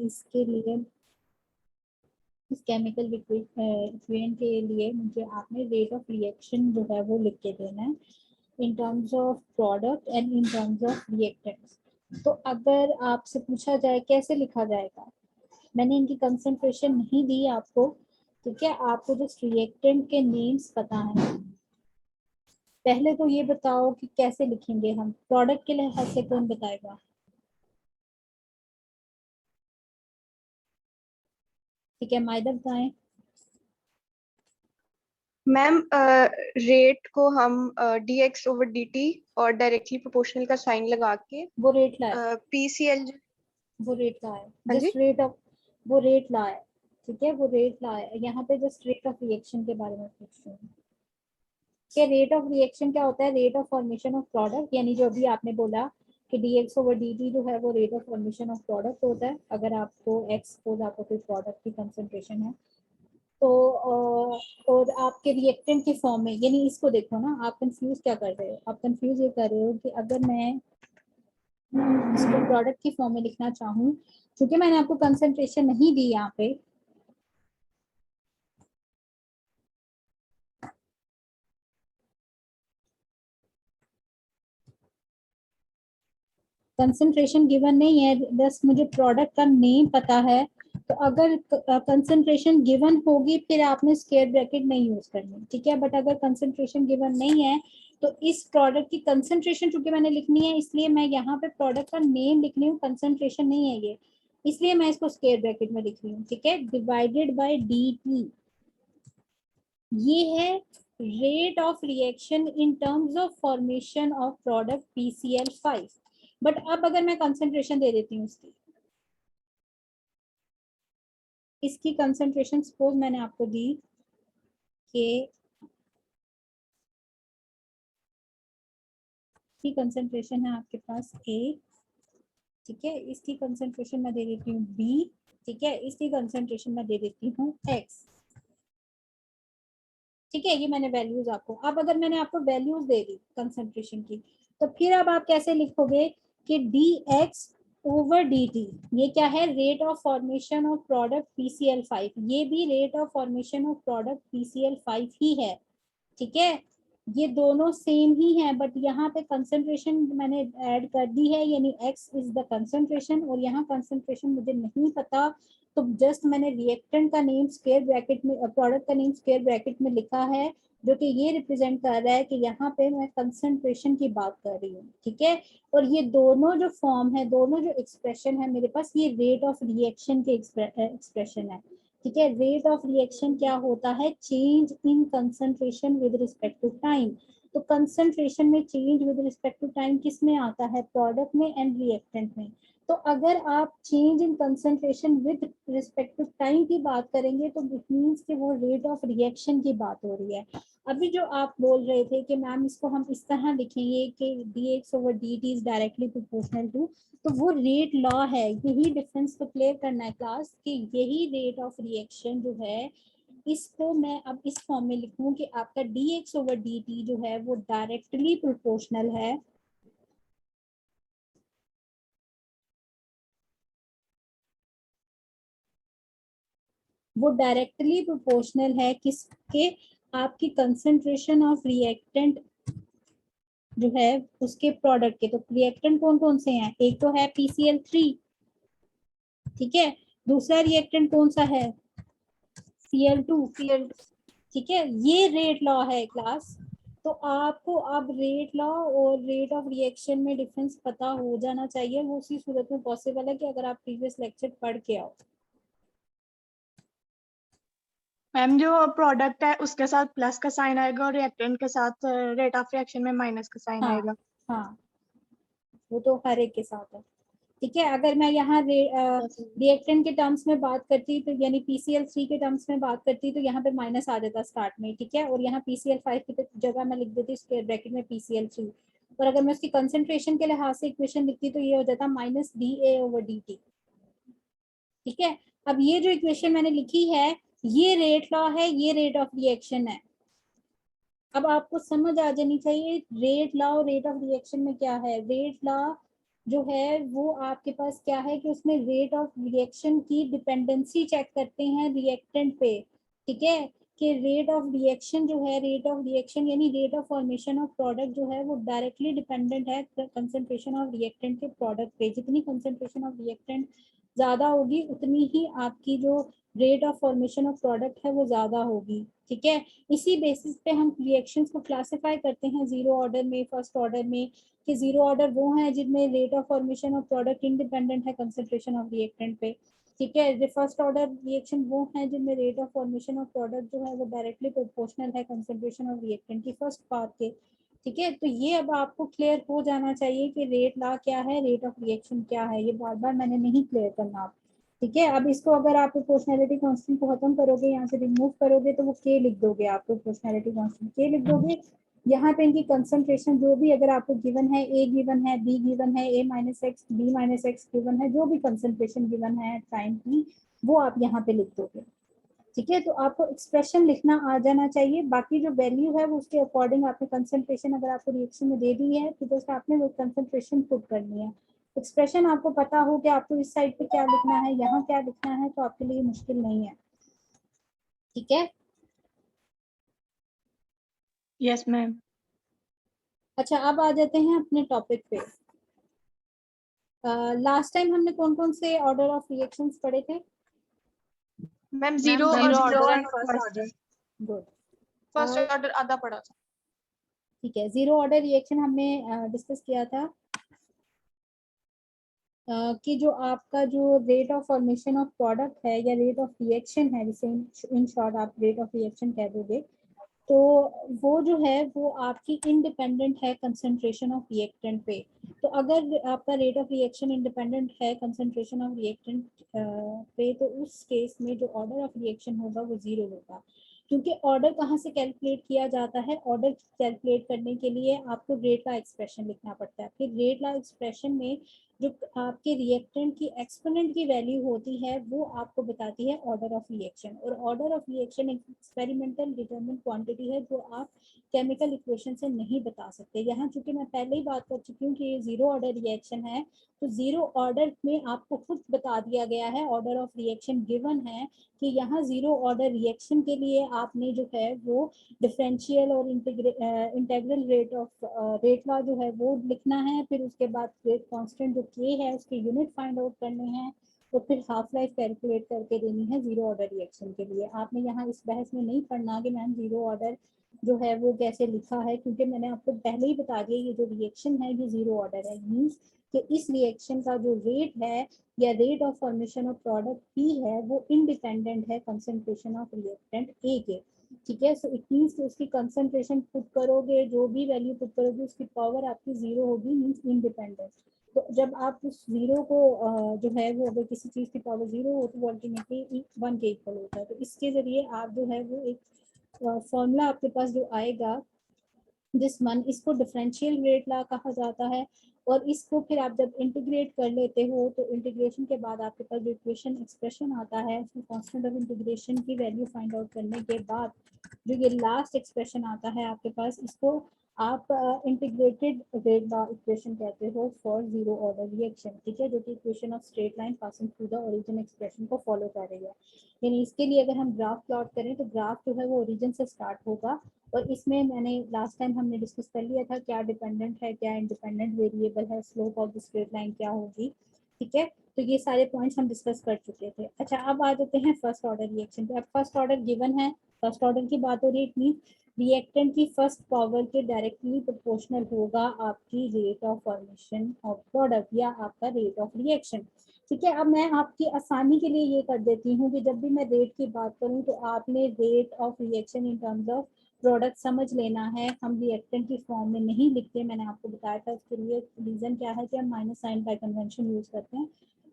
इसके लिए इस केमिकल इक्वेशन के लिए मुझे आपने रेट ऑफ रिएक्शन जो है वो लिख के देना है इन terms of product and in terms of reactants. तो अगर आपसे पूछा जाए कैसे लिखा जाएगा, मैंने इनकी कंसंट्रेशन नहीं दी आपको, ठीक है, आपको जस्ट रिएक्टेंट के नेम्स पता है। पहले तो ये बताओ कि कैसे लिखेंगे हम, प्रोडक्ट के लिहाज से कौन बताएगा? ठीक है, मायदा बताएं। मैम रेट को हम dx ओवर dt और डायरेक्टली प्रोपोर्शनल का साइन लगा के वो रेट लाए, PCl। वो रेट लाए, हाँ जी। जस्ट रेट ऑफ, वो रेट लाए, ठीक है, वो रेट लाए। यहाँ पे जस्ट रेट ऑफ रिएक्शन के बारे में पूछ रही हूँ कि रेट ऑफ रिएक्शन क्या होता है? Rate of formation of product, यानी जो भी आपने बोला कि dx ओवर dt जो है वो rate of formation of product होता है। अगर आपको x सपोज आपको कोई प्रोडक्ट की कंसंट्रेशन है तो और आपके रिएक्टेंट की फॉर्म में, यानी इसको देखो ना, आप कंफ्यूज क्या कर रहे हो? आप कंफ्यूज ये कर रहे हो कि अगर मैं इसको प्रोडक्ट की फॉर्म में लिखना चाहूँ, क्योंकि मैंने आपको कंसंट्रेशन नहीं दी यहाँ पे, कंसंट्रेशन गिवन नहीं है, बस मुझे प्रोडक्ट का नेम पता है। तो अगर कंसंट्रेशन गिवन होगी फिर आपने स्क्वायर ब्रैकेट नहीं यूज करनी, ठीक है। बट अगर कंसंट्रेशन गिवन नहीं है तो इस प्रोडक्ट की कंसंट्रेशन चूंकि मैंने लिखनी है, इसलिए मैं यहाँ पे प्रोडक्ट का नेम लिख रही हूँ, कंसंट्रेशन नहीं है ये, इसलिए मैं इसको स्क्वायर ब्रैकेट में लिख रही हूँ, ठीक है। डिवाइडेड बाय dt, ये है rate of reaction in terms of formation of product PCl5। But अब अगर मैं कंसंट्रेशन दे देती हूँ इसकी कंसंट्रेशन सपोज मैंने आपको दी कि की कंसंट्रेशन है आपके पास A, ठीक है, इसकी कंसंट्रेशन मैं दे देती हूँ B, ठीक है, इसकी कंसंट्रेशन मैं दे देती हूँ X, ठीक है। ये मैंने वैल्यूज आपको, अब अगर मैंने आपको वैल्यूज दे दी कंसंट्रेशन की, तो फिर अब आप कैसे लिखोगे कि dx ओवर dt, ये क्या है? Rate of formation of product PCl5, ये भी rate of formation of product PCl5 ही है, ठीक है। ये दोनों सेम ही है, बट यहाँ पे कंसंट्रेशन मैंने ऐड कर दी है, यानी x इज द कंसंट्रेशन, और यहाँ कंसंट्रेशन मुझे नहीं पता, तो जस्ट मैंने रिएक्टेंट का नेम स्क्वायर ब्रैकेट में, प्रोडक्ट का नेम स्क्वायर ब्रैकेट में लिखा है, जो कि ये रिप्रेजेंट कर रहा है कि यहाँ पे मैं कंसंट्रेशन की बात कर रही हूँ, ठीक है। और ये दोनों जो फॉर्म है, दोनों जो एक्सप्रेशन है मेरे पास, ये रेट ऑफ रिएक्शन के एक्सप्रेशन है, ठीक है। रेट ऑफ रिएक्शन क्या होता है? Change in concentration with respect to time. तो कंसंट्रेशन में change with respect to time किस में आता है? प्रोडक्ट में एंड रिएक्टेंट में। तो अगर आप change in concentration with respect to time की बात करेंगे तो इट मींस कि वो रेट ऑफ रिएक्शन की बात हो रही है। अभी जो आप बोल रहे थे कि मैम इसको हम इस तरह लिखेंगे कि dx over dt is directly proportional to, तो वो रेट लॉ है, यही डिफरेंस को क्लियर करना है क्लास, कि यही रेट ऑफ रिएक्शन जो है, इसको मैं अब इस फॉर्म में लिखूं कि आपका dx ओवर dt जो है वो डायरेक्टली प्रोपोर्शनल है, वो डायरेक्टली प्रोपोर्शनल है किसके? आपकी कंसंट्रेशन ऑफ रिएक्टेंट जो है उसके प्रोडक्ट के। तो रिएक्टेंट कौन कौन से हैं? एक तो है PCl3, ठीक है, दूसरा रिएक्टेंट कौन सा है? Cl2, ठीक है। ये रेट लॉ है क्लास। तो आपको अब रेट लॉ और रेट ऑफ रिएक्शन में डिफरेंस पता हो जाना चाहिए, वो उसी सूरत में पॉसिबल है कि अगर आप प्रीवियस लेक्चर पढ़ के आओ। मैम जो प्रोडक्ट है उसके साथ प्लस का साइन आएगा और रिएक्टेंट के साथ रेट ऑफ रिएक्शन में माइनस का साइन हाँ, आएगा। हाँ, वो तो हर एक के साथ है, ठीक है। अगर मैं यहाँ रिएक्टेंट के टर्म्स में बात करती तो यानी PCl3 के टर्म्स में बात करती तो यहाँ पे माइनस आ जाता स्टार्ट में, ठीक है, और यहाँ PCl5 की जगह मैं लिख देती स्क्वायर ब्रैकेट में PCl3, और अगर मैं उसकी कंसंट्रेशन के लिहाज से इक्वेशन लिखती तो ये हो जाता माइनस DA ओवर dt, ठीक है। अब ये जो इक्वेशन मैंने लिखी है ये रेट लॉ है, ये रेट ऑफ रिएक्शन है। अब आपको समझ आ जानी चाहिए रेट लॉ और रेट ऑफ रिएक्शन में क्या है। रेट लॉ जो है वो आपके पास क्या है कि उसमें रेट ऑफ रिएक्शन की डिपेंडेंसी चेक करते हैं रिएक्टेंट पे, ठीक है, कि रेट ऑफ रिएक्शन जो है, रेट ऑफ रिएक्शन यानी rate of formation of product जो है वो डायरेक्टली डिपेंडेंट है कंसंट्रेशन ऑफ रिएक्टेंट के प्रोडक्ट पे। जितनी कंसंट्रेशन ऑफ रिएक्टेंट ज्यादा होगी उतनी ही आपकी जो rate of formation of product है वो ज्यादा होगी, ठीक है। इसी बेसिस पे हम रिएक्शंस को क्लासिफाई करते हैं जीरो ऑर्डर में, फर्स्ट ऑर्डर में, कि जीरो ऑर्डर वो हैं जिनमें rate of formation of product independent है कंसंट्रेशन ऑफ रिएक्टेंट पे, ठीक है। फर्स्ट ऑर्डर रिएक्शन वो हैं जिनमें rate of formation of product जो है वो डायरेक्टली प्रोपोर्शनल है कंसंट्रेशन ऑफ रिएक्टेंट की फर्स्ट पार्ट के, ठीक है। तो ये अब आपको क्लियर हो जाना चाहिए कि रेट लॉ क्या है, रेट ऑफ रिएक्शन क्या है, ये बार बार मैंने नहीं क्लियर करना आप, ठीक है। अब इसको अगर आप प्रोपोर्शनैलिटी कांस्टेंट को खत्म करोगे, यहाँ से रिमूव करोगे तो वो के लिख दोगे, आप प्रोपोर्शनैलिटी कांस्टेंट के लिख दोगे। यहाँ पे इनकी कंसंट्रेशन जो भी अगर आपको गिवन है, ए गिवन है, बी गिवन है, A minus x, B minus x given है, जो भी कंसंट्रेशन गिवन है टाइम की, वो आप यहाँ पे लिख दोगे, ठीक है। तो आपको एक्सप्रेशन लिखना आ जाना चाहिए, बाकी जो वैल्यू है वो उसके अकॉर्डिंग आपने कंसंट्रेशन अगर आपको रिएक्शन में दे दी है तो जस्ट आपने वो कंसंट्रेशन पुट करनी है। एक्सप्रेशन आपको पता हो कि आपको इस साइड पे क्या लिखना है, यहाँ क्या लिखना है, तो आपके लिए मुश्किल नहीं है, ठीक है। Yes ma'am. अच्छा, अब आ जाते हैं अपने टॉपिक पे। लास्ट टाइम हमने कौन कौन से ऑर्डर ऑफ रिएक्शंस पढ़े थे? Ma'am zero order and first order. Good. First order आधा पढ़ा था। ठीक है, जीरो ऑर्डर रिएक्शन हमने डिस्कस किया था कि जो आपका जो rate of formation of product है या रेट ऑफ रिएक्शन है, जिसे इन शॉर्ट आप रेट ऑफ रिएक्शन कह दोगे, तो वो जो है वो आपकी इंडिपेंडेंट है कंसंट्रेशन ऑफ रिएक्टेंट पे। तो अगर आपका रेट ऑफ रिएक्शन इंडिपेंडेंट है कंसंट्रेशन ऑफ रिएक्टेंट पे, तो उस केस में जो ऑर्डर ऑफ रिएक्शन होगा वो जीरो होगा। क्योंकि ऑर्डर कहाँ से कैलकुलेट किया जाता है, ऑर्डर कैलकुलेट करने के लिए आपको रेट का एक्सप्रेशन लिखना पड़ता है। फिर रेट का एक्सप्रेशन में जो आपके रिएक्टेंट की एक्सपोनेंट की वैल्यू होती है वो आपको बताती है ऑर्डर ऑफ रिएक्शन। और ऑर्डर ऑफ रिएक्शन एक एक्सपेरिमेंटल डिटरमिन्ड क्वांटिटी है जो आप केमिकल इक्वेशन से नहीं बता सकते। यहाँ चूंकि मैं पहले ही बात कर चुकी हूँ कि ये जीरो ऑर्डर रिएक्शन है, तो जीरो ऑर्डर में आपको खुद बता दिया गया है, ऑर्डर ऑफ रिएक्शन गिवन है कि यहाँ जीरो ऑर्डर रिएक्शन के लिए आपने जो है वो डिफरेंशियल और इंटीग्रल रेट लॉ जो है वो लिखना है। फिर उसके बाद रेट कांस्टेंट जो के है उसके यूनिट फाइंड आउट करने हैं, तो फिर हाफ लाइफ कैलकुलेट करके देनी है जीरो ऑर्डर रिएक्शन के लिए। आपने यहाँ इस बहस में नहीं पढ़ना कि मैम जीरो ऑर्डर जो है वो कैसे लिखा है, क्योंकि मैंने आपको पहले ही बता दिया ये जो रिएक्शन है ये जीरो ऑर्डर है। मीन्स कि इस रिएक्शन का जो रेट है या rate of formation of product P है वो इंडिपेंडेंट है कंसंट्रेशन ऑफ रिएक्टेंट ए के, ठीक है। सो इट मीन्स उसकी कंसंट्रेशन पुट करोगे, जो भी वैल्यू पुट करोगे उसकी पावर आपकी जीरो होगी, मीन्स इंडिपेंडेंट। तो जब आप उस जीरो को जो है वो अगर किसी चीज की पावर जीरो हो तो वो अल्टीमेटली वन के इक्वल होता है। तो इसके जरिए आप जो है वो एक फॉर्मूला आपके पास जो आएगा जिस मन, इसको डिफरेंशियल रेट लॉ कहा जाता है। और इसको फिर आप जब इंटीग्रेट कर लेते हो तो इंटीग्रेशन के बाद आपके पास जो इक्वेशन एक्सप्रेशन आता है उसमें कांस्टेंट ऑफ इंटीग्रेशन की वैल्यू फाइंड आउट करने के बाद जो ये लास्ट एक्सप्रेशन आता है आपके पास, इसको आप इंटीग्रेटेड रेट लॉ इक्वेशन कहते हो फॉर जीरो ऑर्डर रिएक्शन, ठीक है, जो कि equation of straight line passing through the origin expression को फॉलो कर रही है। यानी इसके लिए अगर हम ग्राफ प्लॉट करें तो ग्राफ जो है वो ओरिजिन से स्टार्ट होगा। और इसमें मैंने लास्ट टाइम हमने डिस्कस कर लिया था क्या डिपेंडेंट है क्या इंडिपेंडेंट वेरिएबल है, slope of the straight line क्या होगी, ठीक है। तो ये सारे पॉइंट्स हम डिस्कस कर चुके थे। अच्छा, अब आ जाते हैं फर्स्ट ऑर्डर रिएक्शन पे। अब फर्स्ट ऑर्डर गिवन है, फर्स्ट ऑर्डर की बात हो रही है, इट मीन रिएक्टेंट की फर्स्ट पावर के डायरेक्टली प्रोपोर्शनल होगा आपकी rate of formation of product या आपका रेट ऑफ रिएक्शन, ठीक है। अब मैं आपकी आसानी के लिए ये कर देती हूँ कि जब भी मैं रेट की बात करूँ तो आपने rate of reaction in terms of product समझ लेना है। हम रिएक्टेंट की फॉर्म में नहीं लिखते, मैंने आपको बताया था उसके लिए रीजन क्या है कि हम minus sign by convention use करते हैं।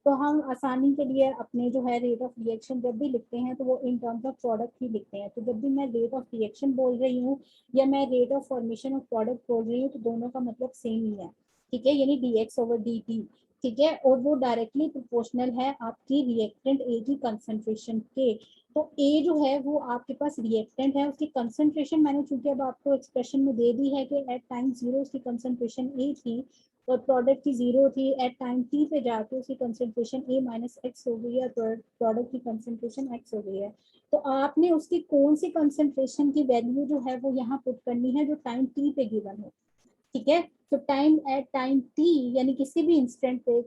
तो हम आसानी के लिए अपने जो है रेट ऑफ रिएक्शन जब भी लिखते हैं तो वो इन टर्म्स ऑफ प्रोडक्ट ही लिखते हैं। तो जब भी मैं रेट ऑफ रिएक्शन बोल रही हूँ या मैं rate of formation of product बोल रही हूँ तो दोनों का मतलब सेम ही है, ठीक है, यानी dx ओवर dt, ठीक है। और वो डायरेक्टली प्रोपोर्शनल है आपकी रिएक्टेंट ए की कंसंट्रेशन के। तो ए जो है वो आपके पास रिएक्टेंट है, उसकी कंसंट्रेशन मैंने चूंकि अब आपको एक्सप्रेशन में दे दी है कि एट टाइम जीरो उसकी कंसंट्रेशन ए थी, और प्रोडक्ट की जीरो थी, एट टाइम टी पे जाके उसकी कंसेंट्रेशन ए माइनस एक्स हो गई है, प्रोडक्ट की कंसेंट्रेशन एक्स हो गई है। तो आपने उसकी कौन सी कंसेंट्रेशन की वैल्यू जो है वो यहाँ पुट करनी है जो टाइम टी पे गिवन हो, ठीक है। तो टाइम एट टाइम टी यानी किसी भी इंस्टेंट पे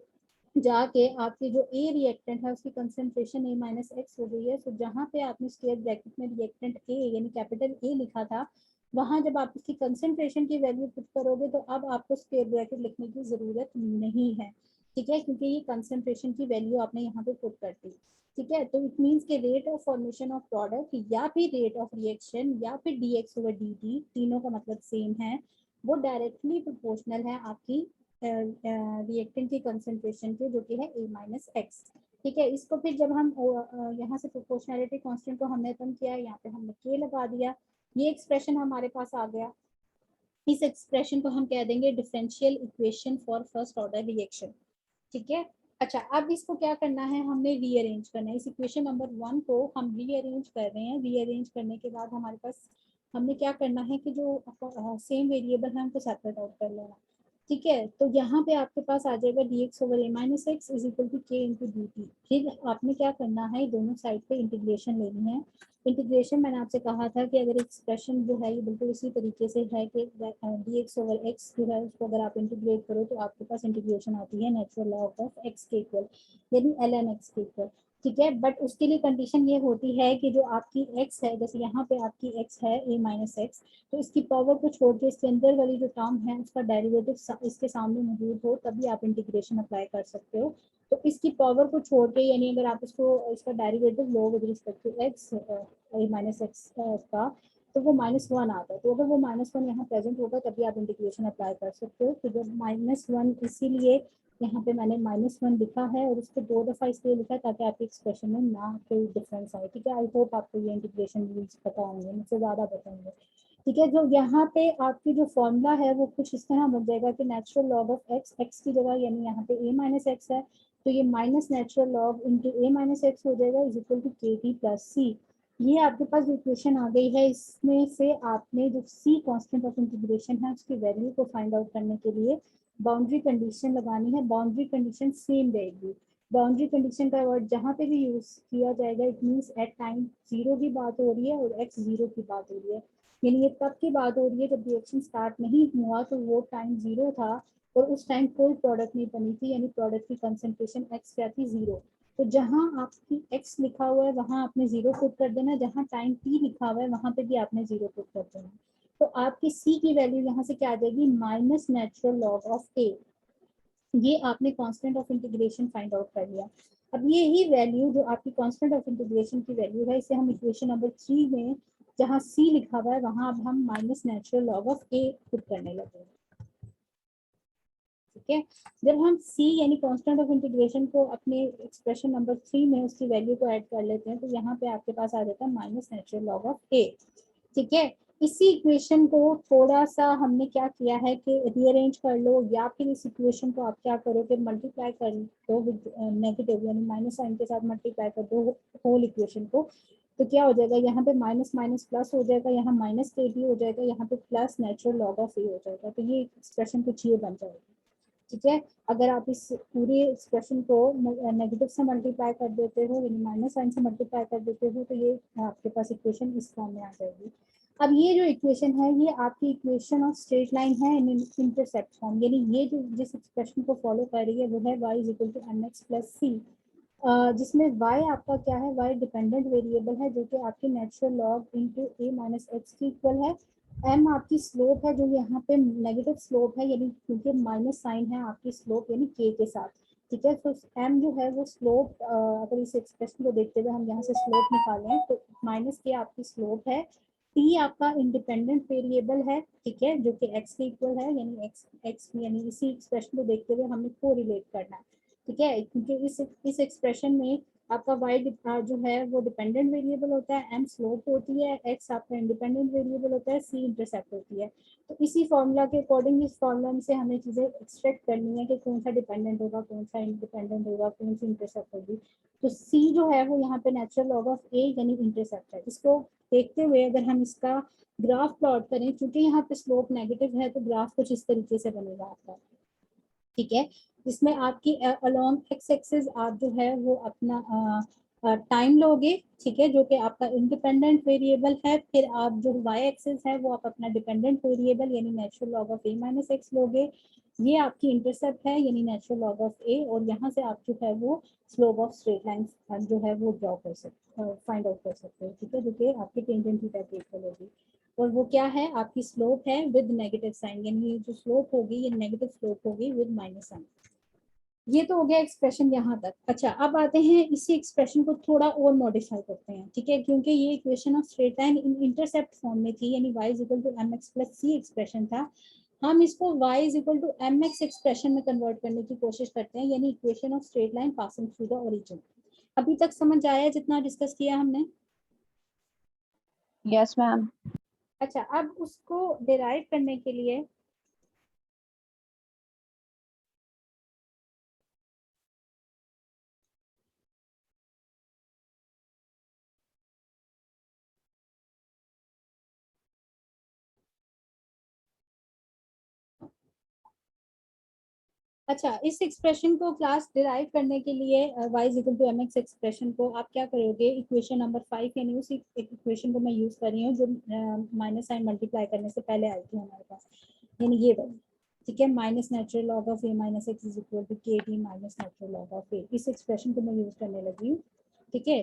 जाके आपकी जो ए रिएक्टेंट है उसकी कंसेंट्रेशन ए माइनस एक्स हो गई है। तो जहाँ पे आपने स्क्वायर ब्रैकेट में रिएक्टेंट ए यानी कैपिटल ए लिखा था, वहां जब आप इसकी कंसेंट्रेशन की वैल्यू पुट करोगे तो अब आपको स्क्वायर ब्रैकेट लिखने की जरूरत नहीं है, ठीक है, क्योंकि ये कंसेंट्रेशन की वैल्यू आपने यहाँ पे पुट कर दी, ठीक है। तो इट मीन्स के rate of formation of product या फिर रेट ऑफ रिएक्शन या फिर D X over D T, तीनों का मतलब सेम है, वो डायरेक्टली प्रोपोर्शनल है आपकी रिएक्टेंट की कंसेंट्रेशन के, जो कि है ए माइनस एक्स, ठीक है। इसको फिर जब हम यहाँ से प्रोपोर्शनैलिटी कांस्टेंट को हमने कम किया, यहाँ पे हमने के लगा दिया, ये एक्सप्रेशन हमारे पास आ गया। इस एक्सप्रेशन को हम कह देंगे differential equation for first order reaction, ठीक है। अच्छा, अब इसको क्या करना है, हमने रीअरेंज करना है। इस इक्वेशन नंबर 1 को हम रीअरेंज कर रहे हैं। रीअरेंज करने के बाद हमारे पास हमने क्या करना है कि जो सेम वेरिएबल है उनको सेपरेट आउट कर लेना, ठीक है। तो यहाँ पे आपके पास आ जाएगा D X over A minus x is equal to के इंटू डी टी। फिर आपने क्या करना है, दोनों साइड पे इंटीग्रेशन लेनी है। इंटीग्रेशन मैंने आपसे कहा था कि अगर एक्सप्रेशन जो है ये बिल्कुल इसी तरीके से है कि डी एक्स ओवर एक्स जो है उसको अगर आप इंटीग्रेट करो तो आपके पास इंटीग्रेशन आती है नेचुरल लॉग ऑफ एक्स के इक्वल, यानी एल एन एक्स के इक्वल, ठीक है। बट उसके लिए कंडीशन ये होती है कि जो आपकी x है, जैसे यहाँ पे आपकी x है a माइनस एक्स, तो इसकी पावर को छोड़ के इसके अंदर वाली जो टर्म है उसका डेरिवेटिव इसके सामने मौजूद हो तभी आप इंटीग्रेशन अप्लाई कर सकते हो। तो इसकी पावर को छोड़ के, यानी अगर आप इसको इसका डेरिवेटिव लो with respect to X a minus X का, तो वो -1 आता है। तो अगर वो -1 यहाँ प्रेजेंट होगा तभी आप इंटीग्रेशन अप्लाई कर सकते हो। तो जब -1, इसीलिए यहाँ पे मैंने -1 लिखा है और उसको 2 दफा इसलिए लिखा है ताकि आपके एक्सप्रेशन में ना कोई डिफरेंस आए, ठीक है। आई होप आपको ये इंटीग्रेशन रूल्स पता होंगे, मुझसे ज़्यादा बताएंगे, ठीक है। जो यहाँ पे आपकी जो फॉर्मूला है वो कुछ इस तरह बन जाएगा कि natural log of x, x की जगह यानी यहाँ पे ए माइनस एक्स है, तो ये माइनस नेचुरल लॉग इंटू ए माइनस एक्स हो जाएगा is equal to k T plus सी। ये आपके पास जो इक्वेशन आ गई है, इसमें से आपने जो सी कांस्टेंट ऑफ इंटीग्रेशन है उसकी वैल्यू को फाइंड आउट करने के लिए बाउंड्री कंडीशन लगानी है। बाउंड्री कंडीशन सेम रहेगी। बाउंड्री कंडीशन का वर्ड जहाँ पे भी यूज किया जाएगा it means at time zero की बात हो रही है और एक्स जीरो की बात हो रही है, यानी ये तब की बात हो रही है जब रिएक्शन स्टार्ट नहीं हुआ तो वो टाइम जीरो था और उस टाइम कोई प्रोडक्ट नहीं बनी थी, यानी प्रोडक्ट की कंसेंट्रेशन एक्स क्या थी, जीरो। तो जहाँ आपकी एक्स लिखा हुआ है वहां आपने जीरो पुट कर देना, जहाँ टाइम टी लिखा हुआ है वहां पे भी आपने जीरो पुट कर देना। तो आपकी सी की वैल्यू यहाँ से क्या आ जाएगी, माइनस नेचुरल लॉग ऑफ ए। ये आपने constant of integration find out कर लिया। अब ये ही वैल्यू जो आपकी कांस्टेंट ऑफ इंटीग्रेशन की वैल्यू है, इसे हम इक्वेशन नंबर 3 में जहाँ सी लिखा हुआ है वहां अब हम minus natural log of A put करने लगे, ठीक है। जब हम सी यानी कांस्टेंट ऑफ इंटीग्रेशन को अपने एक्सप्रेशन नंबर 3 में उसकी वैल्यू को ऐड कर लेते हैं तो यहाँ पे आपके पास आ जाता है माइनस नेचुरल लॉग ऑफ ए, ठीक है। इसी इक्वेशन को थोड़ा सा हमने क्या किया है कि रीअरेंज कर लो, या फिर इस इक्वेशन को आप क्या करो कि मल्टीप्लाई कर दो विद नेगेटिव, यानी माइनस साइन के साथ मल्टीप्लाई कर दो होल इक्वेशन को। तो क्या हो जाएगा, यहाँ पे माइनस माइनस प्लस हो जाएगा, यहाँ माइनस के टी हो जाएगा, यहाँ पे प्लस नेचुरल लॉग ऑफ ए हो जाएगा। तो ये एक्सप्रेशन कुछ ये बन जाएगी, ठीक है। अगर आप इस पूरे एक्सप्रेशन को नेगेटिव से मल्टीप्लाई कर देते हो, यानी माइनस साइन से मल्टीप्लाई कर देते हो, तो ये आपके पास इक्वेशन इस फॉर्म में आ जाएगी। अब ये जो इक्वेशन है ये आपकी इक्वेशन ऑफ स्ट्रेट लाइन है इन इंटरसेप्ट फॉर्म, यानी ये जो जिस एक्सप्रेशन को फॉलो कर रही है वो है y is equal to m x plus c, जिसमें y आपका क्या है, y डिपेंडेंट वेरिएबल है जो कि आपकी नेचुरल लॉग इंटू ए माइनस एक्स की इक्वल है। m आपकी स्लोप है जो यहाँ पे नेगेटिव स्लोप है, यानी क्योंकि माइनस साइन है आपकी स्लोप यानी k के साथ, ठीक है। तो m जो है वो स्लोप, अगर इस एक्सप्रेशन को देखते हुए हम यहाँ से स्लोप निकालें तो माइनस k आपकी स्लोप है, t आपका इंडिपेंडेंट वेरिएबल है, ठीक है, जो कि x के इक्वल है, यानी x यानी इसी एक्सप्रेशन को देखते हुए हमें को रिलेट करना है, ठीक है। क्योंकि इस एक्सप्रेशन में आपका y जो है वो डिपेंडेंट वेरिएबल होता है, m स्लोप होती है, x आपका इंडिपेंडेंट वेरिएबल होता है, c इंटरसेप्ट होती है। तो इसी फॉर्मूला के अकॉर्डिंग इस फॉर्मूला से हमें चीजें एक्सट्रैक्ट करनी है कि कौन सा डिपेंडेंट होगा, कौन सा इंडिपेंडेंट होगा, कौन सी इंटरसेप्ट होगी। तो c जो है वो यहाँ पे नेचुरल लॉग ऑफ a यानी इंटरसेप्ट है। इसको देखते हुए अगर हम इसका ग्राफ प्लॉट करें, क्योंकि यहाँ पे स्लोप नेगेटिव है तो ग्राफ कुछ इस तरीके से बनेगा आपका, ठीक है, जिसमें आपकी अलोंग एक्स एक्सिस आप जो है वो अपना टाइम लोगे, ठीक है, जो कि आपका इंडिपेंडेंट वेरिएबल है। फिर आप जो वाई एक्सिस है वो आप अपना डिपेंडेंट वेरिएबल यानी natural log of a minus x लोगे। ये आपकी इंटरसेप्ट है यानी नेचुरल लॉग ऑफ ए, और यहाँ से आप जो है वो स्लोप ऑफ स्ट्रेट लाइन जो है वो ड्रॉ कर सकते, फाइंड आउट कर सकते हो, ठीक है, जो कि आपकी टेंजेंट थीटा के इक्वल होगी। और वो क्या है, आपकी स्लोप है विद नेगेटिव साइन, यानी जो स्लोप होगी ये नेगेटिव स्लोप होगी विद माइनस साइन। ये तो हो गया एक्सप्रेशन यहाँ तक। अच्छा, अब आते हैं इसी एक्सप्रेशन को थोड़ा और मॉडिफाई करते हैं, ठीक है, क्योंकि ये equation of straight line in intercept form में थी, यानी y is equal to m x plus c expression था। हम इसको y is equal to m x expression में कन्वर्ट करने की कोशिश करते हैं, यानी equation of straight line passing through the origin. अभी तक समझ आया जितना डिस्कस किया हमने? Yes ma'am. अच्छा, अब उसको डिराइव करने के लिए अच्छा, इस एक्सप्रेशन को क्लास डिराइव करने के लिए y is equal to m x expression को आप क्या करोगे, इक्वेशन नंबर 5 यानी उसी इक्वेशन को मैं यूज कर रही हूँ जो माइनस साइन मल्टीप्लाई करने से पहले आई थी हमारे पास, यानी ये वाली, ठीक है, minus natural log of a minus x is equal to k t minus natural log of a. इस एक्सप्रेशन को मैं यूज करने लगी हूँ, ठीक है।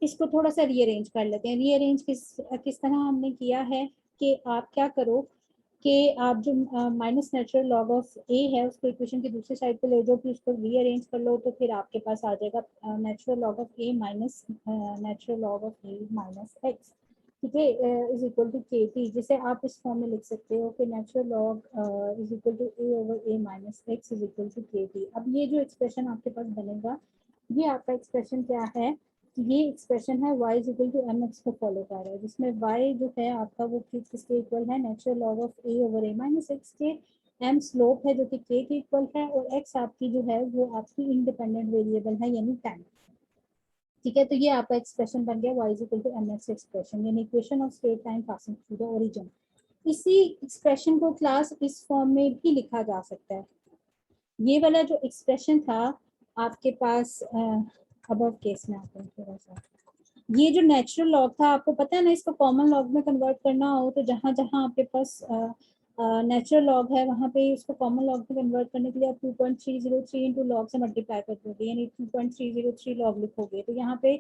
इसको थोड़ा सा रीअरेंज कर लेते हैं। रीअरेंज किस तरह हमने किया है कि आप क्या करो कि आप जो माइनस नेचुरल लॉग ऑफ ए है उसको इक्वेशन की दूसरी साइड पे ले जाओ, फिर उसको रीअरेंज कर लो, तो फिर आपके पास आ जाएगा natural log of a minus natural log of a minus x, ठीक है, is equal to k t, जिसे आप इस फॉर्म में लिख सकते हो कि natural log is equal to a over A minus x is equal to k t. अब ये जो एक्सप्रेशन आपके पास बनेगा, ये आपका एक्सप्रेशन क्या है, ये एक्सप्रेशन है y is equal to m x को फॉलो कर रहा है, जिसमें y जो है आपका वो किसके इक्वल है, natural log of a over a minus x के, m स्लोप है जो कि k के इक्वल है, और x आपकी जो है वो आपकी इंडिपेंडेंट वेरिएबल है यानी टाइम, ठीक है। तो ये आपका एक्सप्रेशन बन गया y is equal to m x expression, यानी equation of straight line passing through the origin. इसी एक्सप्रेशन को क्लास इस फॉर्म में भी लिखा जा सकता है। ये वाला जो एक्सप्रेशन था आपके पास अब केस में आते हैं थोड़ा सा, ये जो नेचुरल लॉग था आपको पता है ना, इसको कॉमन लॉग में कन्वर्ट करना हो तो जहाँ जहाँ आपके पास नेचुरल लॉग है वहाँ पे इसको कॉमन लॉग में कन्वर्ट करने के लिए आप 2.303 इंटू लॉग से मल्टीप्लाई कर दोगे, यानी 2.303 लॉग लिखोगे। तो यहाँ पे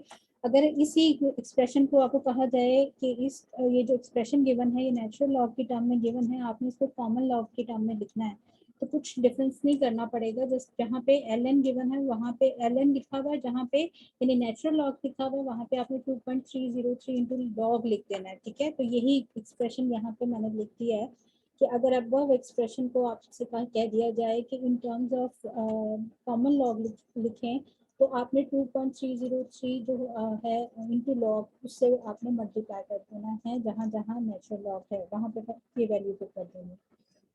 अगर इसी एक्सप्रेशन को आपको कहा जाए कि इस ये जो एक्सप्रेशन गिवन है ये नेचुरल लॉग की टर्म में गिवन है, आपने इसको कॉमन लॉग की टर्म में लिखना है, तो कुछ डिफरेंस नहीं करना पड़ेगा, जस्ट जहाँ पे ln गिवन है वहाँ पे ln लिखा हुआ है, जहाँ पे यानी नेचुरल लॉग लिखा हुआ है वहाँ पे आपने 2.303 इंटू लॉग लिख देना है, ठीक है। तो यही एक्सप्रेशन यहाँ पे मैंने लिख दिया है कि अगर अब एक्सप्रेशन को आपसे कह दिया जाए कि इन टर्म्स ऑफ कॉमन लॉग लिखें, तो आपने 2.303 जो है इंटू लॉग उससे आपने मल्टीप्लाई कर देना है, जहाँ जहाँ नेचुरल लॉग है वहाँ पे ये वैल्यू को कर देंगे,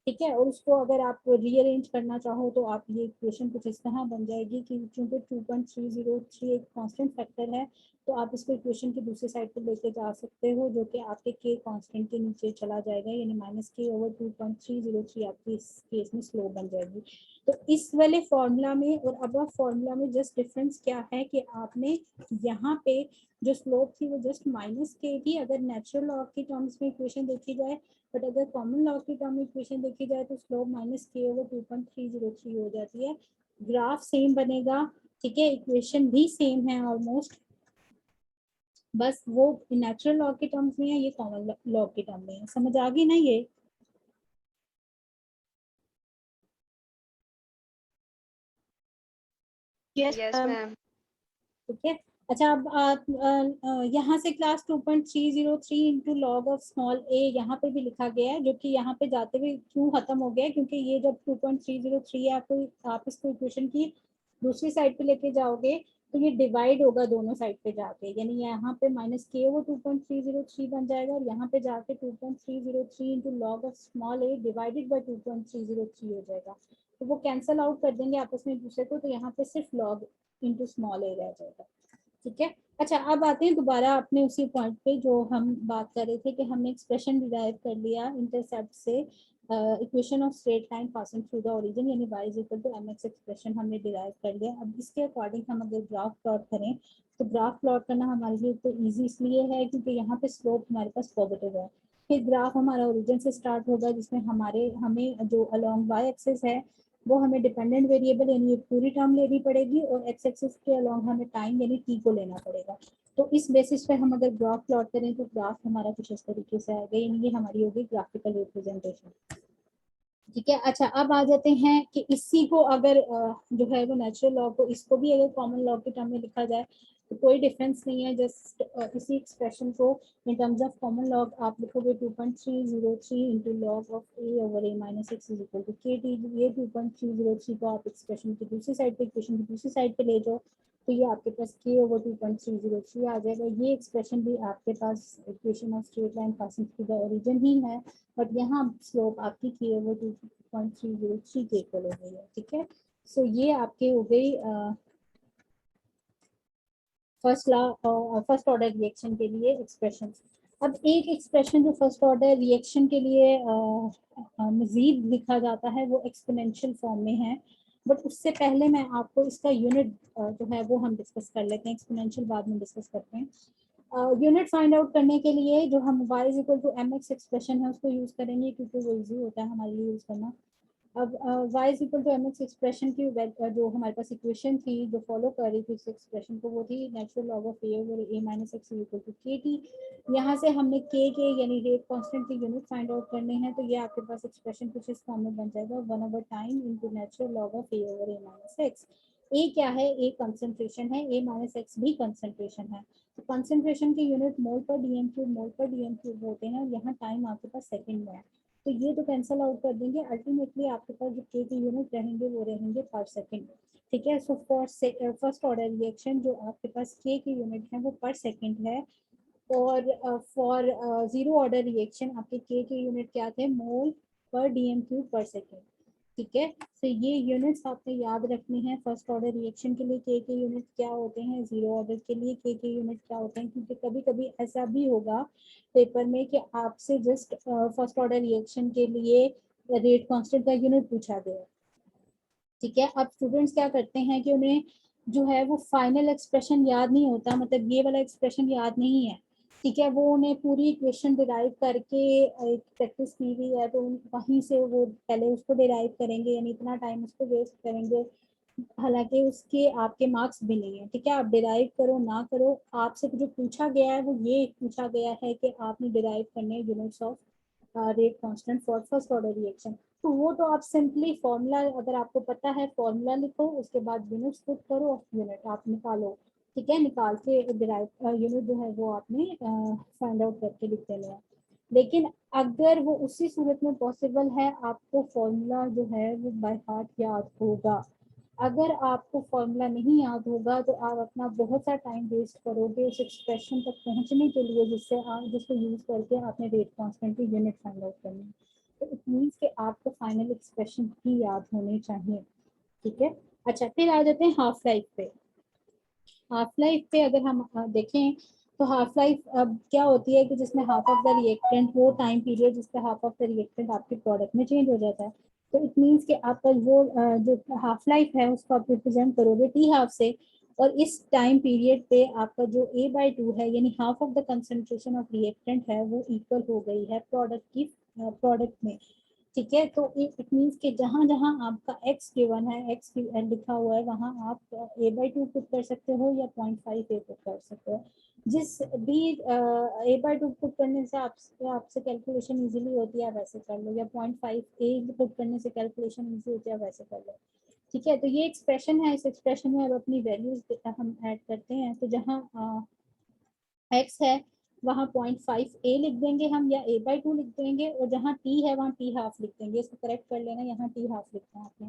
ठीक है। और उसको अगर आप रीअरेंज करना चाहो तो आप ये इक्वेशन कुछ इस तरह बन जाएगी कि चूंकि 2.303 एक कांस्टेंट फैक्टर है, तो आप इसको इक्वेशन की दूसरी साइड पर लेके जा सकते हो, जो कि आपके के कांस्टेंट के नीचे चला जाएगा, यानी माइनस के ओवर 2.303 आपकी इस केस में स्लोप बन जाएगी। तो इस वाले फॉर्मूला में और अब फॉर्मूला में जस्ट डिफरेंस क्या है कि आपने यहाँ पे जो स्लोप थी वो जस्ट माइनस के थी अगर नेचुरल लॉग की टर्म्स में इक्वेशन देखी जाए, बट अगर कॉमन लॉग की टर्म में इक्वेशन देखी जाए तो स्लोप माइनस के ओवर 2.303 हो जाती है। ग्राफ सेम बनेगा, ठीक है, इक्वेशन भी सेम है ऑलमोस्ट, बस वो नेचुरल लॉग के टर्म्स में है, ये कॉमन लॉग के टर्म में है। समझ आ गई ना ये? Yes ma'am. ठीक है। अच्छा, अब आप यहाँ से class 2.303 into log of small a यहाँ पे भी लिखा गया है, जो कि यहाँ पे जाते हुए क्यों खत्म हो गया है, क्योंकि ये जब 2.303 है आपको आप इसको इक्वेशन की दूसरी साइड पे लेके जाओगे तो ये डिवाइड होगा दोनों साइड पे जाके, यानी यहाँ पे माइनस के वो 2.303 बन जाएगा और यहाँ पे जाके 2.303 into log of small A divided by 2.303 हो जाएगा। तो वो कैंसल आउट कर देंगे आपस में एक दूसरे को, तो यहाँ पे सिर्फ लॉग इंटू स्मॉल ए रह जाएगा। ठीक है। अच्छा, अब आते हैं दोबारा अपने उसी पॉइंट पे जो हम बात कर रहे थे कि हमने एक्सप्रेशन डिराइव कर लिया इंटरसेप्ट से equation of straight line passing through the origin, यानी y is equal to mx expression हमने डिराइव कर लिया। अब इसके अकॉर्डिंग हम अगर ग्राफ प्लॉट करें तो ग्राफ प्लॉट करना हमारे लिए तो ईजी इसलिए है क्योंकि यहाँ पे स्लोप हमारे पास पॉजिटिव है। फिर ग्राफ हमारा ओरिजिन से स्टार्ट होगा जिसमें हमें जो अलोंग y एक्सिस है वो हमें डिपेंडेंट वेरिएबल यानी पूरी टर्म लेनी पड़ेगी, और एक्स एक्सिस के अलोंग हमें टाइम यानी टी को लेना पड़ेगा। तो इस बेसिस पे हम अगर ग्राफ प्लॉट करें तो ग्राफ हमारा कुछ इस तरीके से आएगा, यानी ये हमारी होगी ग्राफिकल रिप्रेजेंटेशन। ठीक है। अच्छा, अब आ जाते हैं कि इसी को अगर जो है वो नेचुरल लॉ को इसको भी अगर कॉमन लॉ के टर्म में लिखा जाए तो कोई डिफरेंस नहीं है। जस्ट इसी एक्सप्रेशन को in terms of common log आप लिखोगे 2.303 into log of a over A minus x is equal to k t. ये 2.303 को आप एक्सप्रेशन की दूसरी साइड पे, इक्वेशन की दूसरी साइड पे ले जाओ तो ये आपके पास के ओवर 2.303 आ जाएगा। ये एक्सप्रेशन भी आपके पास equation of straight line passing through the origin ही है, बट यहाँ स्लोप आपकी के ओवर 2.303 के इक्वल हो गई है। ठीक है। सो ये आपके हो गई फर्स्ट ऑर्डर रिएक्शन के लिए एक्सप्रेशन। अब एक एक्सप्रेशन जो फर्स्ट ऑर्डर रिएक्शन के लिए मजीद लिखा जाता है वो एक्सपोनेंशियल फॉर्म में है, बट उससे पहले मैं आपको इसका यूनिट जो है वो हम डिस्कस कर लेते हैं। एक्सपोनेंशियल बाद में डिस्कस करते हैं। यूनिट फाइंड आउट करने के लिए जो हम y is equal to mx expression है उसको यूज करेंगे क्योंकि वो इजी होता है हमारे लिए यूज करना। अब y is equal to mx expression की जो हमारे पास इक्वेशन थी जो फॉलो कर रही थी इस एक्सप्रेशन को, वो थी natural log of a over a minus x equal to k t. यहाँ से हमने k के यानी रेट कांस्टेंट की यूनिट फाइंड आउट करने हैं, तो ये आपके पास एक्सप्रेशन कुछ इस फॉर्म में बन जाएगा 1 over time into natural log of a over a minus x. a क्या है? a कंसंट्रेशन है, a माइनस एक्स भी कंसंट्रेशन है। तो कंसंट्रेशन की यूनिट मोल पर डीएम क्यूब, मोल पर डीएम क्यूब होते हैं, और यहाँ टाइम आपके पास सेकंड में है, तो ये तो कैंसिल आउट कर देंगे। अल्टीमेटली आपके पास जो के के यूनिट रहेंगे वो रहेंगे पर सेकंड। ठीक है। So for first order reaction जो आपके पास के यूनिट है वो पर सेकंड है, और फॉर जीरो ऑर्डर रिएक्शन आपके के यूनिट क्या थे? मोल पर डीएम क्यूब पर सेकंड। ठीक है। तो ये यूनिट्स आपने याद रखनी है। फर्स्ट ऑर्डर रिएक्शन के लिए के यूनिट क्या होते हैं, जीरो ऑर्डर के लिए के यूनिट क्या होते हैं, क्योंकि कभी कभी ऐसा भी होगा पेपर में कि आपसे जस्ट फर्स्ट ऑर्डर रिएक्शन के लिए रेट कांस्टेंट का यूनिट पूछा गया। ठीक है। अब स्टूडेंट्स क्या करते हैं कि उन्हें जो है वो फाइनल एक्सप्रेशन याद नहीं होता, मतलब ये वाला एक्सप्रेशन याद नहीं है। ठीक है। वो उन्हें पूरी इक्वेशन डिराइव करके एक प्रैक्टिस की हुई है तो वहीं से वो पहले उसको डिराइव करेंगे, यानी इतना टाइम उसको वेस्ट करेंगे, हालांकि उसके आपके मार्क्स भी नहीं है। ठीक है। आप डिराइव करो ना करो, आपसे जो पूछा गया है वो ये पूछा गया है कि आपने डिराइव करने units of rate constant for first order reaction. तो वो तो आप सिंपली फॉर्मूला अगर आपको पता है फॉर्मूला लिखो, उसके बाद यूनिट्स पुट करो, यूनिट आप निकालो। ठीक है। निकाल के डिराइव यूनिट जो है वो आपने फाइंड आउट करके लिख देना है। लेकिन अगर वो उसी सूरत में पॉसिबल है आपको फॉर्मूला जो है वो बाय हार्ट याद होगा। अगर आपको फॉर्मूला नहीं याद होगा तो आप अपना बहुत सा टाइम वेस्ट करोगे उस एक्सप्रेशन तक पहुंचने के लिए जिसको यूज करके आपने रेट कांस्टेंट की यूनिट फाइंड आउट करनी है। तो इट मीन्स कि आपको फाइनल एक्सप्रेशन भी याद होने चाहिए। ठीक है। अच्छा, फिर आ जाते हैं हाफ लाइफ पे। हाफ लाइफ पे अगर हम देखें तो हाफ लाइफ अब क्या होती है कि जिसमें हाफ ऑफ द रिएक्टेंट वो टाइम पीरियड जिसपे हाफ ऑफ द रिएक्टेंट आपके प्रोडक्ट में चेंज हो जाता है। तो इट मीन्स कि आपका वो जो हाफ लाइफ है उसको आप रिप्रेजेंट करोगे टी हाफ से, और इस टाइम पीरियड पे आपका जो a/2 है यानी half of the concentration of reactant है वो इक्वल हो गई है प्रोडक्ट में। ठीक है। तो इट मीन्स कि जहां जहां आपका x गिवन है, x लिखा हुआ है, वहां आप a/2 पुट कर सकते हो या 0.5 a पुट कर सकते हो। जिस भी a/2 पुट करने से आपसे कैलकुलेशन इजीली होती है वैसे कर लो, या 0.5 a पुट करने से कैलकुलेशन इजी होती है वैसे कर लो। ठीक है। तो ये एक्सप्रेशन है, इस एक्सप्रेशन में अब अपनी वैल्यूज हम ऐड करते हैं। तो जहाँ x है वहाँ 0.5 a लिख देंगे हम, या a/2 लिख देंगे, और जहाँ t है वहाँ t हाफ लिख देंगे। इसको करेक्ट कर लेना, यहाँ t हाफ लिखना है आपने।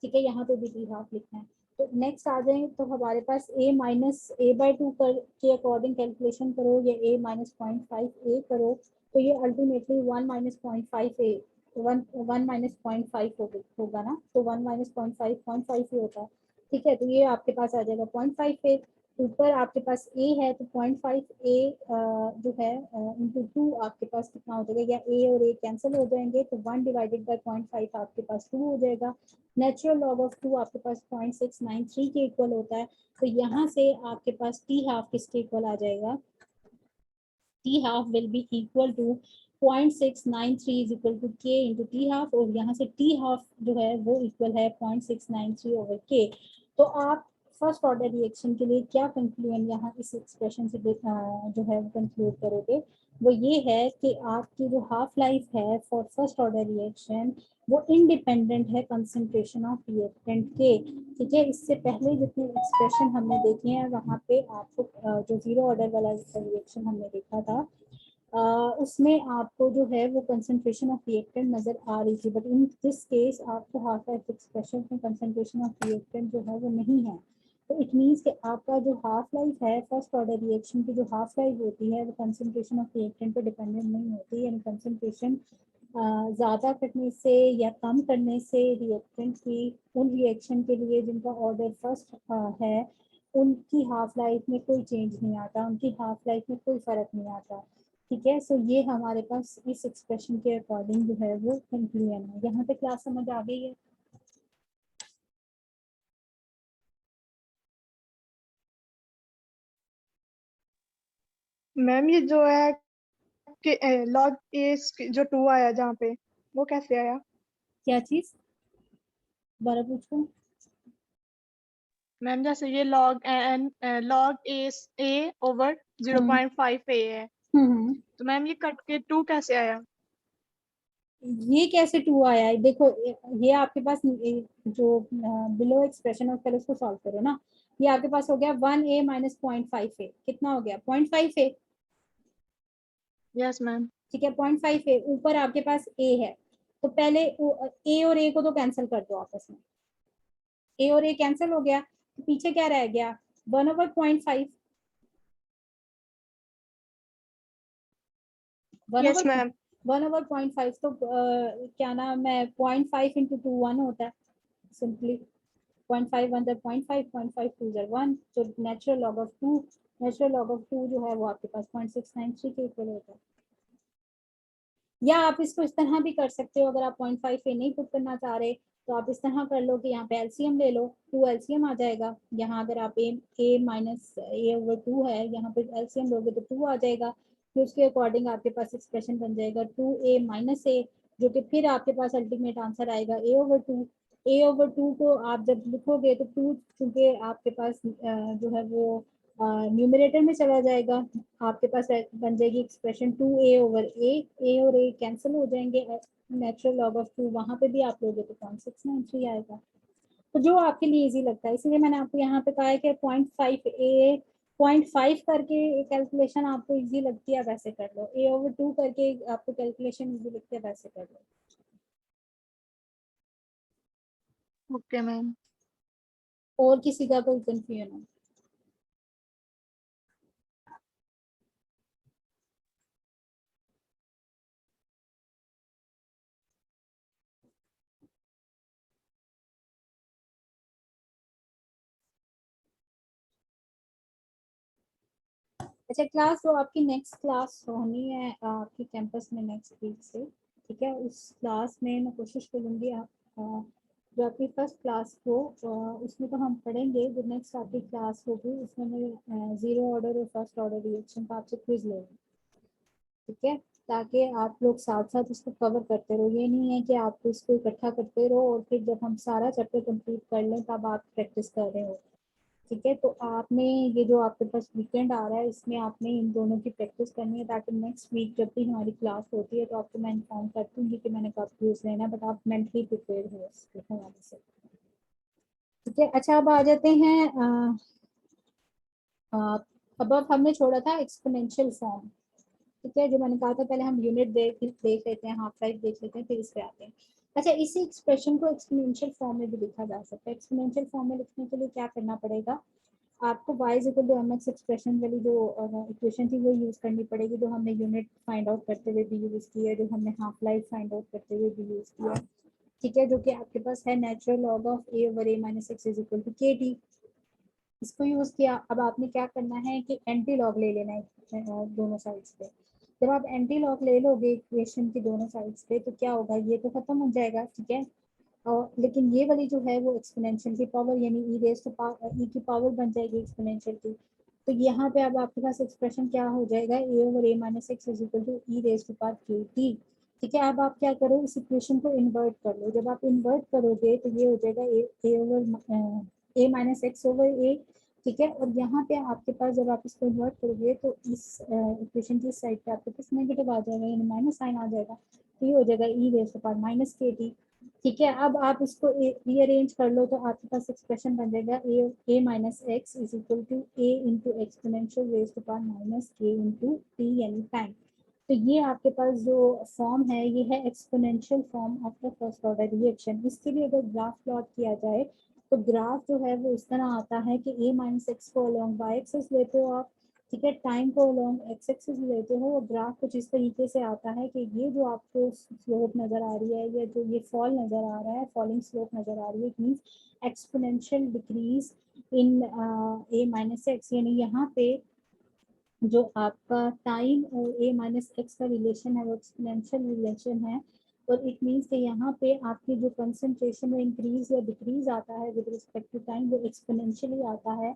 ठीक है। यहाँ पे भी t हाफ लिखना है। तो नेक्स्ट आ जाए तो हमारे पास a माइनस a/2 के अकॉर्डिंग कैलकुलेशन करो, या a माइनस 0.5 a करो, तो ये अल्टीमेटली 1 माइनस 0.5 a 1 माइनस 0.5 होगा ना, तो 1 माइनस 0.5 0.5 ही होता है। ठीक है। तो ये आपके पास आ जाएगा 0.5 a। ऊपर आपके पास ए है तो 0.5 ए जो है इंटू 2 आपके पास कितना हो जाएगा, या ए और ए कैंसिल हो जाएंगे तो 1 डिवाइडेड बाय 0.5 आपके पास 2 हो जाएगा। नेचुरल लॉग ऑफ 2 आपके पास 0.693 के इक्वल होता है। तो यहाँ से आपके पास टी हाफ किसके इक्वल आ जाएगा, t half will be equal to 0.693 is equal to के इंटू टी हाफ, और यहाँ से टी हाफ जो है वो इक्वल है 0.693 ओवर के। तो आप फर्स्ट ऑर्डर रिएक्शन के लिए क्या कंक्लूजन यहाँ इस एक्सप्रेशन से जो है कंक्लूड करोगे, वो ये है कि आपकी जो हाफ लाइफ है फॉर फर्स्ट ऑर्डर रिएक्शन वो इंडिपेंडेंट है कंसंट्रेशन ऑफ रिएक्टेंट के। ठीक है, इससे पहले जितने एक्सप्रेशन हमने देखे हैं वहाँ पे आपको जो जीरो ऑर्डर वाला रिएक्शन हमने देखा था उसमें आपको जो है वो कंसंट्रेशन ऑफ रिएक्टेंट नजर आ रही थी, बट इन दिस केस आपको हाफ लाइफ एक्सप्रेशन में कंसंट्रेशन ऑफ रिएक्टेंट जो है वो नहीं है। तो इट मीन्स कि आपका जो हाफ लाइफ है फर्स्ट ऑर्डर रिएक्शन की जो हाफ लाइफ होती है वो कंसंट्रेशन ऑफ रिएक्टेंट पे डिपेंडेंट नहीं होती, यानी कंसंट्रेशन ज़्यादा करने से या कम करने से रिएक्टेंट की उन रिएक्शन के लिए जिनका ऑर्डर फर्स्ट है उनकी हाफ लाइफ में कोई चेंज नहीं आता, उनकी हाफ लाइफ में कोई फर्क नहीं आता। ठीक है, सो ये हमारे पास इस एक्सप्रेशन के अकॉर्डिंग जो है वो कंक्लूजन है। यहाँ पे क्लास समझ आ गई है? मैम ये जो है कि लॉग ए जो 2 आया जहाँ पे, वो कैसे आया? क्या चीज दोबारा पूछो। मैम जैसे ये लॉग ए ओवर हम्म 0.5 ए है, हम्म। तो मैम ये कट के 2 कैसे आया? ये कैसे टू आया है, देखो ये आपके पास जो बिलो एक्सप्रेशन है पहले उसको सॉल्व करो ना। ये आपके पास हो गया 1 a माइनस 0.5 ए, कितना हो गया 0.5 ए। Yes ma'am. ठीक है, 0.5 ए, ऊपर आपके पास ए है तो पहले ए और ए को तो कैंसिल कर दो आपस में, ए और ए कैंसिल हो गया तो पीछे क्या रह गया 1/0.5, वन यस ओवर मैम। 1/0.5 तो क्या नाम है 0.5 इंटू 2 1 होता है सिंपली। 0.5 1 0.5 0.5 2 1, तो natural log of 2, natural log of 2 जो है वो आपके पास 0.693 के इक्वल होता है। या आप इसको इस तरह भी कर सकते हो, अगर आप 0.5 ए नहीं पुट करना चाह रहे तो आप इस तरह कर लो कि यहाँ पे एलसीएम ले लो, 2 एलसीएम आ जाएगा। यहाँ अगर आप ए माइनस ए ओवर 2 है, यहाँ पे एलसीएम लोगे तो 2 आ जाएगा, फिर उसके अकॉर्डिंग आपके पास एक्सप्रेशन बन जाएगा 2 a माइनस ए, जो कि फिर आपके पास अल्टीमेट आंसर आएगा ए ओवर 2। ए ओवर 2 को आप जब लिखोगे तो 2 चूंकि आपके पास जो है वो न्यूमरेटर में चला जाएगा, आपके पास बन जाएगी एक्सप्रेशन 2 a ओवर ए और ए कैंसिल हो जाएंगे, नेचुरल लॉग ऑफ 2 वहां पे भी आप लोगे तो 0.693 आएगा। तो जो आपके लिए इजी लगता है, इसलिए मैंने आपको यहाँ पे कहा है कि 0.5 करके कैलकुलेशन आपको इजी लगती है वैसे कर लो, ए ओवर 2 करके आपको कैलकुलेशन इजी लगती है वैसे कर लो। Okay ma'am. और किसी का कोई कंफ्यूजन हो? अच्छा, क्लास जो आपकी नेक्स्ट क्लास होनी है आपकी कैंपस में नेक्स्ट वीक से, ठीक है, उस क्लास में मैं कोशिश करूँगी आप जो आपकी फर्स्ट क्लास हो उसमें तो हम पढ़ेंगे, जो नेक्स्ट आपकी क्लास होगी उसमें मैं जीरो ऑर्डर और फर्स्ट ऑर्डर रिएक्शन का आपसे क्विज लूँगी। ठीक है, ताकि आप लोग साथ साथ इसको कवर करते रहो, ये नहीं है कि आप इसको इकट्ठा करते रहो और फिर जब हम सारा चैप्टर कंप्लीट कर लें तब आप प्रैक्टिस कर रहे हो। ठीक है, तो आपने ये जो आपके पास वीकेंड आ रहा है इसमें आपने इन दोनों की प्रैक्टिस करनी है, ताकि नेक्स्ट वीक जब भी हमारी क्लास होती है तो आपको मैं इन्फॉर्म कर दूंगी कि मैंने कब यूज लेना है, बट आप मेंटली प्रिपेयर हो इसके हवाले से। ठीक है, अच्छा अब आ जाते हैं अब हमने छोड़ा था एक्सपोनेंशियल फॉर्म। ठीक है, जो मैंने कहा था पहले हम यूनिट देख लेते हैं, हाफ लाइफ देख लेते हैं, फिर इस पे आते हैं। अच्छा, इसी एक्सप्रेशन को एक्सपोनेंशियल फॉर्म में भी लिखा जा सकता है। एक्सपोनेंशियल फॉर्म में लिखने के लिए क्या करना पड़ेगा, आपको y is equal to mx expression वाली जो इक्वेशन थी वो यूज करनी पड़ेगी, जो हमने यूनिट फाइंड आउट करते हुए भी यूज की है, जो हमने हाफ लाइफ फाइंड आउट करते हुए भी यूज किया है। ठीक है, जो कि आपके पास है natural log of a over a minus x is equal to k t. इसको यूज किया। अब आपने क्या करना है कि एंटी लॉग ले लेना है दोनों साइड्स पे। जब आप एंटी लॉग ले लोगे इक्वेशन की दोनों साइड्स पे तो क्या होगा, ये तो खत्म हो जाएगा, ठीक है। और लेकिन ये वाली जो है वो एक्सपोनेंशियल की पावर यानी ई रेज टू पावर, ई की पावर बन जाएगी एक्सपोनेंशियल की। तो यहाँ पे अब आपके पास एक्सप्रेशन क्या हो जाएगा, a over A minus x is equal to e raise to power q t, ठीक है। अब आप क्या करो, इस इक्वेशन को इन्वर्ट कर लो। जब आप इन्वर्ट करोगे तो ये हो जाएगा a over A minus x over ए, ठीक है। और यहाँ पे आपके पास जब आप इसको इन्वर्ट करोगे तो इस इक्वेशन की साइड पे आपके पास नेगेटिव आ जाएगा यानी माइनस साइन आ जाएगा, तो ये हो जाएगा ई रेज टू पावर माइनस के टी, ठीक है। अब आप इसको रीअरेंज कर लो तो आपके पास एक्सप्रेशन बन जाएगा a minus x is equal to a into exponential raise to power minus k into t यानी टाइम। तो ये आपके पास जो फॉर्म है ये है exponential form of the first order reaction. इसके लिए अगर ग्राफ प्लॉट किया जाए तो ग्राफ जो है वो इस तरह आता है कि ए माइनस एक्स को अलोंग वाई एक्सिस लेते हो आप, ठीक है, टाइम को अलोंग एक्स एक्सिस लेते हो। और ग्राफ कुछ इस तरीके से आता है कि ये जो आपको स्लोप नजर आ रही है या जो ये फॉल नजर आ रहा है, फॉलिंग स्लोप नजर आ रही है, it means exponential decrease in A minus x, यानी यहाँ पे जो आपका टाइम और ए माइनस एक्स का रिलेशन है वो एक्सपोनेंशियल रिलेशन है। और इट मीन्स कि यहाँ पे आपकी जो कंसंट्रेशन में इंक्रीज या डिक्रीज आता है विद रिस्पेक्ट टू टाइम वो एक्सपोनेंशियली आता है,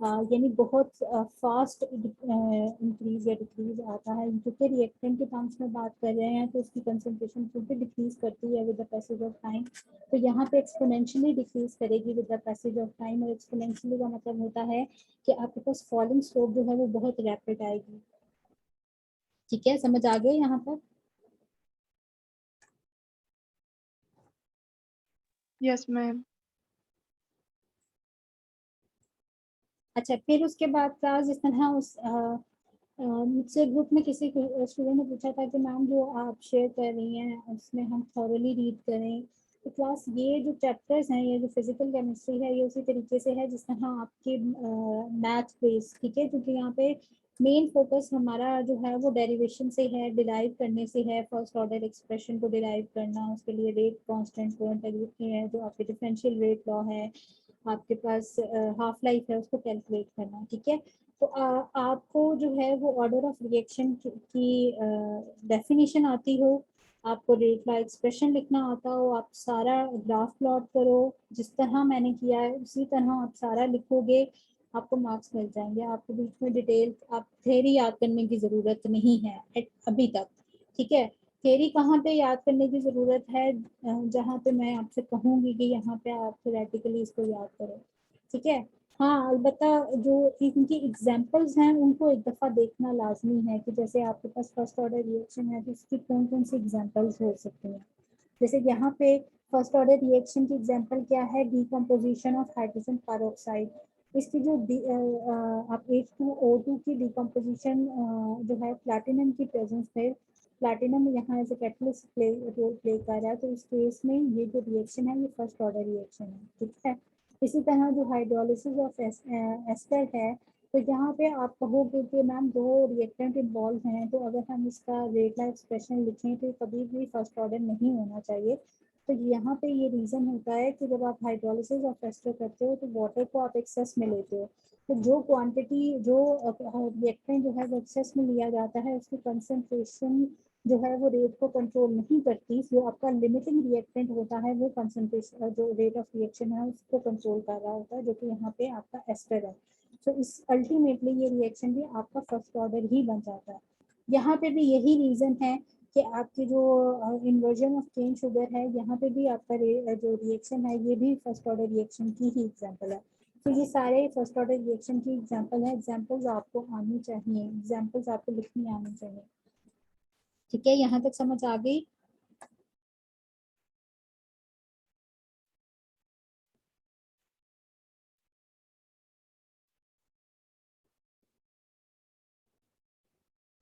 यानी बहुत फास्ट इंक्रीज या डिक्रीज आता है। क्योंकि रिएक्टेंट के टर्म्स में बात कर रहे हैं तो उसकी कंसंट्रेशन क्योंकि डिक्रीज करती है with the passage of time, तो यहाँ पे एक्सपोनेंशियली डिक्रीज करेगी with the passage of time. और एक्सपोनेंशियली का मतलब होता है कि आपके पास फॉलिंग स्लोप जो है वो बहुत रैपिड आएगी, ठीक है। समझ आ गए यहाँ पर? Yes ma'am. अच्छा, फिर उसके बाद क्लास जिस तरह उस मुझसे ग्रुप में किसी स्टूडेंट ने पूछा था कि मैम जो आप शेयर कर रही हैं उसमें हम थॉरली रीड करें। तो क्लास ये जो चैप्टर्स हैं, ये जो फिजिकल केमिस्ट्री है, ये उसी तरीके से है जिस तरह आपके मैथ बेस, ठीक है, क्योंकि यहाँ पे मेन फोकस हमारा जो है वो डेरिवेशन से है, डिराइव करने से है, फर्स्ट ऑर्डर एक्सप्रेशन को डिराइव करना, उसके लिए रेट कांस्टेंट को इंटीग्रेट किया है, जो आपके डिफरेंशियल रेट लॉ है, आपके पास हाफ लाइफ है, उसको कैलकुलेट करना, ठीक है। तो आपको जो है वो ऑर्डर ऑफ रिएक्शन की डेफिनेशन आती हो, आपको रेट लॉ एक्सप्रेशन लिखना आता हो, आप सारा ग्राफ प्लॉट करो, जिस तरह मैंने किया है उसी तरह आप सारा लिखोगे, आपको मार्क्स मिल जाएंगे। आपको बीच में डिटेल आप थ्योरी याद करने की ज़रूरत नहीं है अभी तक, ठीक है। थ्योरी कहाँ पे याद करने की ज़रूरत है, जहाँ पे मैं आपसे कहूँगी कि यहाँ पे आप थ्योरेटिकली इसको याद करो, ठीक है। हाँ, अलबत्ता जो इनकी एग्जांपल्स हैं उनको एक दफ़ा देखना लाजमी है कि जैसे आपके पास फर्स्ट ऑर्डर रिएक्शन है तो उसकी कौन कौन सी एग्जांपल्स हो सकती हैं। जैसे यहाँ पे फर्स्ट ऑर्डर रिएक्शन की एग्जांपल क्या है, डिकम्पोजिशन ऑफ हाइड्रोजन पेरोक्साइड। इसकी जो आप H2O2 की डिकम्पोजिशन जो है प्लैटिनम की प्रेजेंस में, प्लैटिनम यहाँ as a catalyst role play कर रहा है, तो इस केस में ये जो रिएक्शन है ये फर्स्ट ऑर्डर रिएक्शन है, ठीक है। इसी तरह जो हाइड्रोलिसिस ऑफ एस्टर है, तो यहाँ पे आप कहोगे कि मैम दो रिएक्टेंट इन्वॉल्व हैं तो अगर हम इसका रेट लाइफ एक्सप्रेशन लिखें तो कभी भी फर्स्ट ऑर्डर नहीं होना चाहिए। तो यहाँ पे ये रीज़न होता है कि जब आप हाइड्रोलिसिस ऑफ एस्टर करते हो तो वाटर को आप एक्सेस में लेते हो, तो जो क्वांटिटी जो रिएक्टेंट जो है वो एक्सेस में लिया जाता है उसकी कंसंट्रेशन जो है वो रेट को कंट्रोल नहीं करती, जो आपका लिमिटिंग रिएक्टेंट होता है वो कंसंट्रेशन जो रेट ऑफ रिएक्शन है उसको कंट्रोल कर रहा होता है, जो कि यहाँ पे आपका एस्टर है। तो इस अल्टीमेटली ये रिएक्शन भी आपका फर्स्ट ऑर्डर ही बन जाता है। यहाँ पे भी यही रीज़न है कि आपकी जो इन्वर्जन ऑफ केन शुगर है, यहाँ पे भी आपका जो रिएक्शन है ये भी फर्स्ट ऑर्डर रिएक्शन की ही एग्जांपल है। तो ये सारे फर्स्ट ऑर्डर रिएक्शन की एग्जांपल है, एग्जांपल्स आपको आनी चाहिए, एग्जांपल्स आपको लिखनी आनी चाहिए, ठीक है। यहाँ तक समझ आ गई?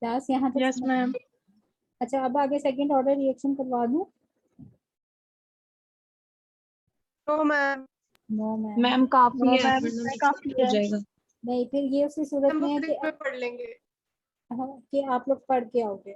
क्लास यहाँ तक यस समझ? मैम। अच्छा, अब आगे सेकंड ऑर्डर रिएक्शन करवा दूं? No ma'am. No ma'am. Ma'am काफी नो है, मैम, वरना काफी डिस्टर्ब हो है। जाएगा। नहीं, फिर ये उसी सूरत हम में है खुद कि इसमें पढ़ लेंगे। हाँ, कि आप लोग पढ़ के आओगे।